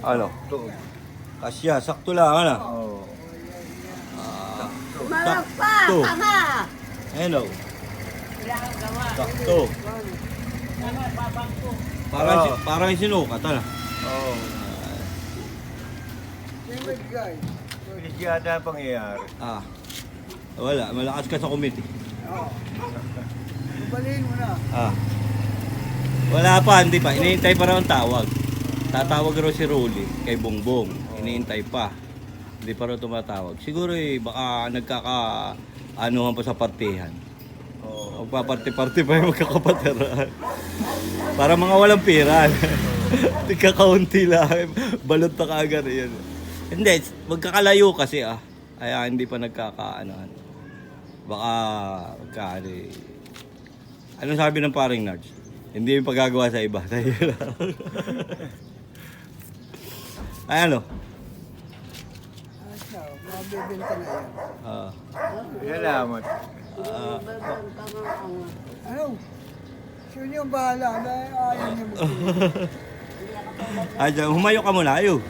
Ano? Ito. Kasya, sakto lang, ano? Oo. Malagpa, Sakto. tama. Hello. Sakto. Parang, Oo. parang sinukat, ano? Oo. Hindi yata ang pangyayari. Ah. Wala, malakas ka sa committee. Balihin mo na. Ah. Wala pa, hindi pa. Iniintay pa raw ang tawag. Tatawag raw si Rolly kay Bongbong. Iniintay pa. Hindi pa raw tumatawag. Siguro baka nagkaka-anuhan pa sa partihan. Oo. Magpaparte-parte pa yung magkakapataran. Para mga walang pera. Tigkakaunti lang. Balot na kaagad yan. Hindi, magkakalayo kasi Kaya hindi pa nagkakaanohan. Baka ano sabi ng paring Nards? Hindi yung pagagawa sa iba. Sa'yo lang. Ay ano? Asa, mabibenta na yan. Salamat. Ano? Sino yung bahala? Ayaw niya Ay, humayo ka muna. Ayo.